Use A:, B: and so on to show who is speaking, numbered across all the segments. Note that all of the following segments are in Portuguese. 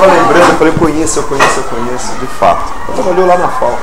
A: estava lembrando, eu falei, eu conheço, de fato. Ela trabalhou lá na FAO.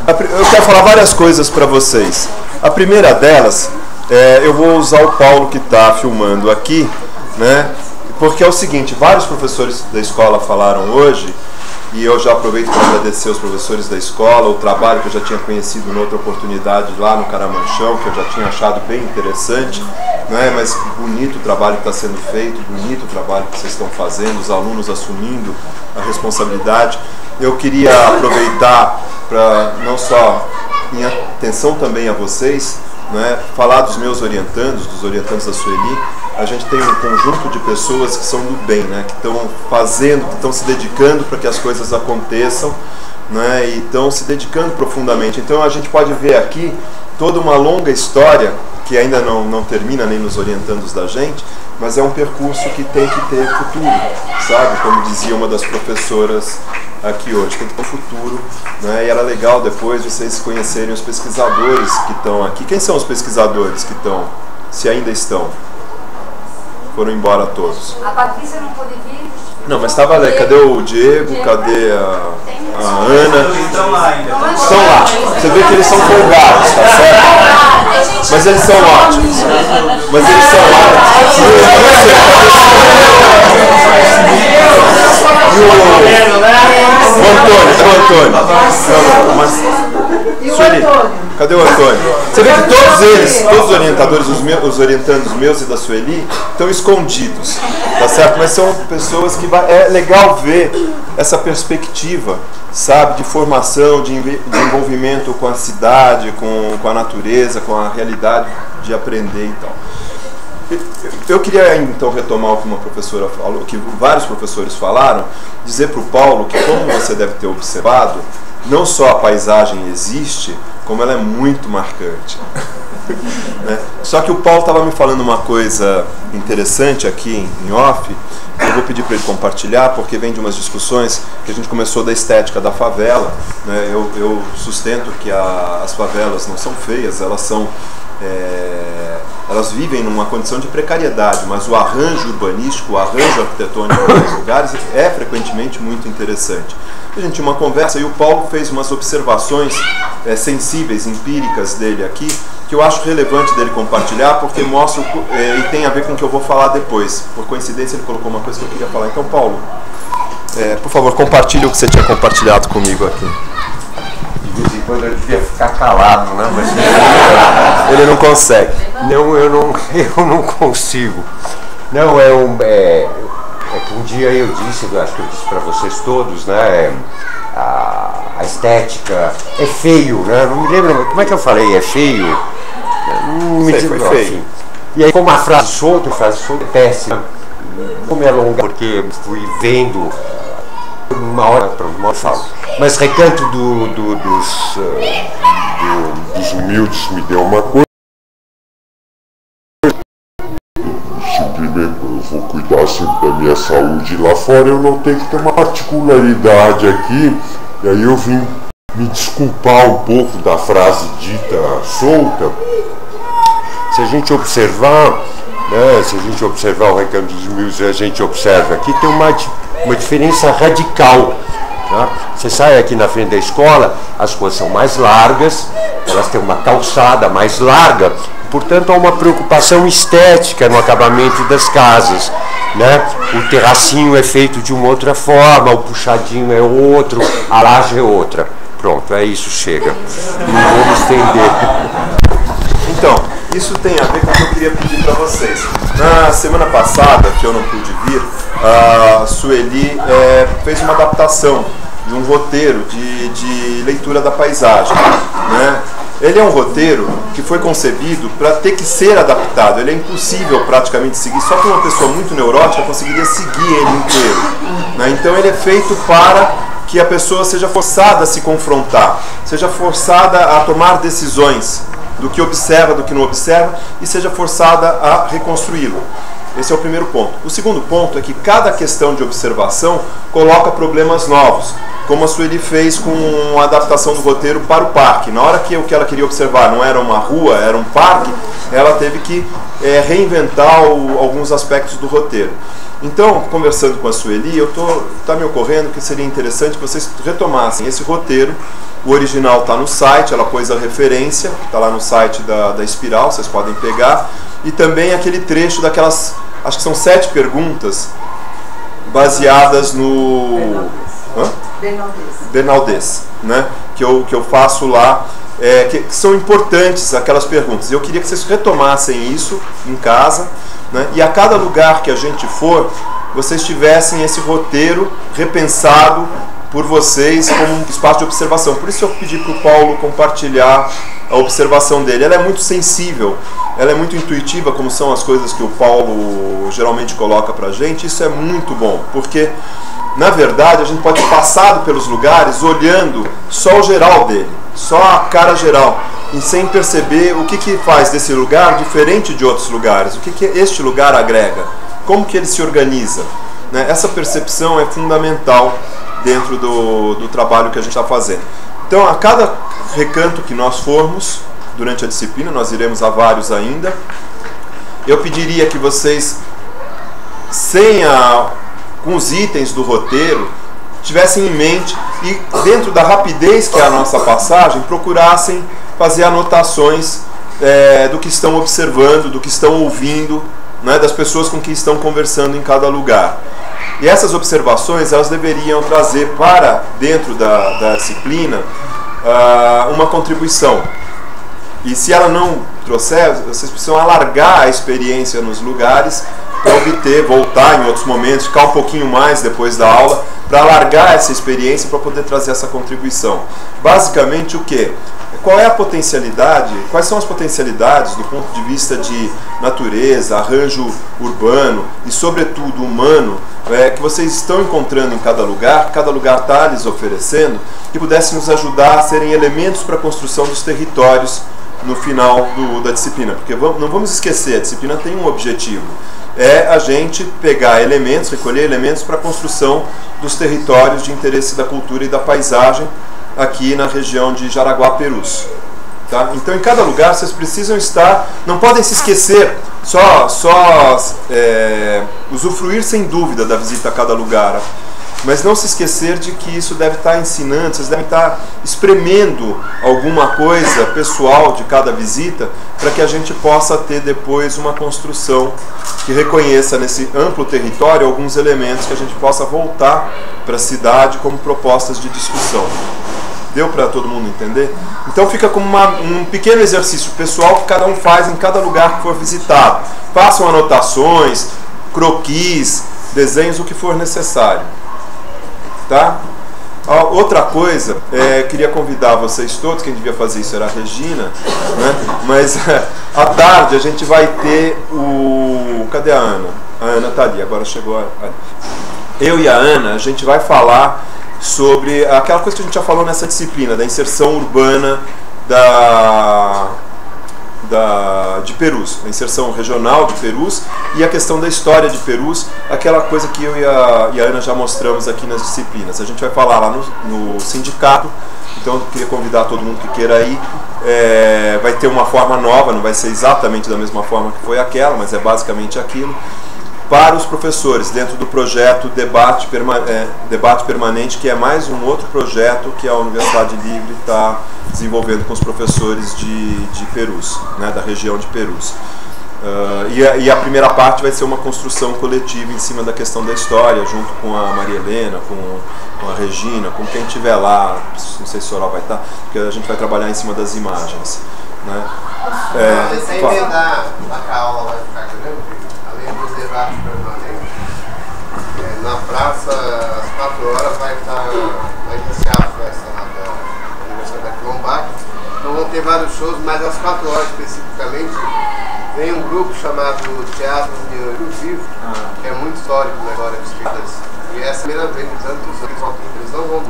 A: Eu quero falar várias coisas para vocês. A primeira delas, eu vou usar o Paulo que está filmando aqui, né? Porque é o seguinte, vários professores da escola falaram hoje, e eu já aproveito para agradecer aos professores da escola, o trabalho que eu já tinha conhecido em outra oportunidade lá no Caramanchão, que eu já tinha achado bem interessante, né? Mas bonito o trabalho que está sendo feito, bonito o trabalho que vocês estão fazendo, os alunos assumindo a responsabilidade. Eu queria aproveitar para não só em atenção também a vocês, né, falar dos meus orientandos, dos orientandos da Sueli. A gente tem um conjunto de pessoas que são do bem, né, que estão fazendo, que estão se dedicando para que as coisas aconteçam, né, e estão se dedicando profundamente. Então a gente pode ver aqui toda uma longa história que ainda não termina nem nos orientandos da gente, mas é um percurso que tem que ter futuro, sabe? Como dizia uma das professoras aqui hoje, tem que ter um futuro, né? E era legal depois vocês conhecerem os pesquisadores que estão aqui. Quem são os pesquisadores que estão, se ainda estão? Foram embora todos.
B: A Patrícia não pôde vir.
A: Não, mas estava ali. Cadê o Diego? Cadê a Ana? Estão lá ainda. Estão lá. Você vê que eles são folgados, tá certo? Mas eles são ótimos. Mas eles são ótimos. Cadê o Antônio? Você vê que todos eles, todos os orientadores, os orientandos meus e da Sueli, estão escondidos, tá certo? Mas são pessoas que é legal ver essa perspectiva, sabe, de formação, de envolvimento com a cidade, com a natureza, com a realidade de aprender e tal. Eu queria então retomar o que uma professora falou, que vários professores falaram, dizer para o Paulo que, como você deve ter observado, não só a paisagem existe, como ela é muito marcante. Né? Só que o Paulo estava me falando uma coisa interessante aqui em off, que eu vou pedir para ele compartilhar, porque vem de umas discussões que a gente começou da estética da favela. Né? Eu sustento que as favelas não são feias, elas são... elas vivem numa condição de precariedade, mas o arranjo urbanístico, o arranjo arquitetônico dos lugares é frequentemente muito interessante. A gente tinha uma conversa e o Paulo fez umas observações sensíveis, empíricas dele aqui, que eu acho relevante dele compartilhar, porque mostra e tem a ver com o que eu vou falar depois. Por coincidência ele colocou uma coisa que eu queria falar. Então, Paulo, por favor, compartilhe o que você tinha compartilhado comigo aqui.
C: De vez em quando eu devia ficar calado, né? Mas
A: ele não consegue.
C: Não, eu não consigo. Não, que um dia eu disse, acho que eu disse para vocês todos, né? A estética é feio, né? Não me lembro, como é que eu falei? É feio? Não me digo,
A: foi feio.
C: Assim. E aí, como a frase solta é péssima. Não vou me alongar, porque fui vendo uma hora para uma fala. Mas Recanto dos Humildes me deu uma coisa. Simplesmente eu vou cuidar sempre da minha saúde lá fora, eu não tenho que ter uma particularidade aqui. E aí eu vim me desculpar um pouco da frase dita solta. Se a gente observar, né, o Recanto dos Humildes, a gente observa aqui tem uma diferença radical. Tá? Você sai aqui na frente da escola, as ruas são mais largas, elas têm uma calçada mais larga, portanto há uma preocupação estética no acabamento das casas. Né? O terracinho é feito de uma outra forma, o puxadinho é outro, a laje é outra. Pronto, é isso, chega. Não vou me estender.
A: Então, isso tem a ver com o que eu queria pedir para vocês. Na semana passada, que eu não pude vir, a Sueli fez uma adaptação de um roteiro de leitura da paisagem. Né? Ele é um roteiro que foi concebido para ter que ser adaptado. Ele é impossível praticamente seguir, só que uma pessoa muito neurótica conseguiria seguir ele inteiro. Né? Então ele é feito para que a pessoa seja forçada a se confrontar, seja forçada a tomar decisões do que observa, do que não observa, e seja forçada a reconstruí-lo. Esse é o primeiro ponto. O segundo ponto é que cada questão de observação coloca problemas novos. como a Sueli fez com a adaptação do roteiro para o parque. Na hora que o que ela queria observar não era uma rua, era um parque, ela teve que reinventar alguns aspectos do roteiro. Então, conversando com a Sueli, tá me ocorrendo que seria interessante que vocês retomassem esse roteiro. O original está no site, ela pôs a referência, está lá no site da Espiral, vocês podem pegar. E também aquele trecho daquelas, acho que são 7 perguntas, baseadas no Bernaldez, né? que eu faço lá, que são importantes aquelas perguntas. Eu queria que vocês retomassem isso em casa, né? E a cada lugar que a gente for, vocês tivessem esse roteiro repensado por vocês como um espaço de observação. Por isso eu pedi para o Paulo compartilhar a observação dele. Ela é muito sensível, ela é muito intuitiva, como são as coisas que o Paulo geralmente coloca para a gente. Isso é muito bom, porque na verdade a gente pode ter passado pelos lugares olhando só o geral dele, só a cara geral, e sem perceber o que faz desse lugar diferente de outros lugares, o que este lugar agrega, como que ele se organiza, né? Essa percepção é fundamental dentro do trabalho que a gente está fazendo. Então, a cada recanto que nós formos durante a disciplina, nós iremos a vários ainda, eu pediria que vocês, com os itens do roteiro, tivessem em mente e, dentro da rapidez que é a nossa passagem, procurassem fazer anotações do que estão observando, do que estão ouvindo, né, das pessoas com quem estão conversando em cada lugar. E essas observações, elas deveriam trazer para dentro da disciplina uma contribuição. E se ela não trouxer, vocês precisam alargar a experiência nos lugares para voltar em outros momentos, ficar um pouquinho mais depois da aula, para alargar essa experiência, para poder trazer essa contribuição. Basicamente o quê? Qual é a potencialidade, quais são as potencialidades do ponto de vista de natureza, arranjo urbano e, sobretudo, humano, que vocês estão encontrando em cada lugar está lhes oferecendo, que pudessem nos ajudar a serem elementos para a construção dos territórios no final da disciplina. Porque não vamos esquecer, a disciplina tem um objetivo, é a gente pegar elementos, recolher elementos para a construção dos territórios de interesse da cultura e da paisagem aqui na região de Jaraguá-Perus. Tá? Então, em cada lugar, vocês precisam estar, não podem se esquecer, usufruir sem dúvida da visita a cada lugar, mas não se esquecer de que isso deve estar ensinando, vocês devem estar espremendo alguma coisa pessoal de cada visita, para que a gente possa ter depois uma construção que reconheça nesse amplo território alguns elementos que a gente possa voltar para a cidade como propostas de discussão. Deu para todo mundo entender? Então fica como um pequeno exercício pessoal que cada um faz em cada lugar que for visitado. Façam anotações, croquis, desenhos, o que for necessário. Tá? Outra coisa, queria convidar vocês todos, quem devia fazer isso era a Regina, né? Mas à tarde a gente vai ter Cadê a Ana? A Ana está ali, agora chegou Eu e a Ana, a gente vai falar sobre aquela coisa que a gente já falou nessa disciplina, da inserção urbana de Perus, a inserção regional de Perus e a questão da história de Perus, aquela coisa que eu e a Ana já mostramos aqui nas disciplinas. A gente vai falar lá no sindicato, então eu queria convidar todo mundo que queira ir. Vai ter uma forma nova, não vai ser exatamente da mesma forma que foi aquela, mas é basicamente aquilo, para os professores, dentro do projeto Debate Permanente, que é mais um outro projeto que a Universidade Livre está desenvolvendo com os professores de Perus, né, da região de Perus. E a primeira parte vai ser uma construção coletiva em cima da questão da história, junto com a Maria Helena, com a Regina, com quem estiver lá, não sei se o Sorol vai estar, porque a gente vai trabalhar em cima das imagens. Né?
B: Sem emendar a aula vai ficar grande? Além dos debates permanentes, na praça, às 4 horas, vai iniciar a festa lá da Universidade Quilombac. Então vão ter vários shows, mas às 4 horas especificamente, vem um grupo chamado Teatro de Rio Vivo, que é muito histórico na história dos escritas. E essa é a primeira vez em tantos anos que eles não vão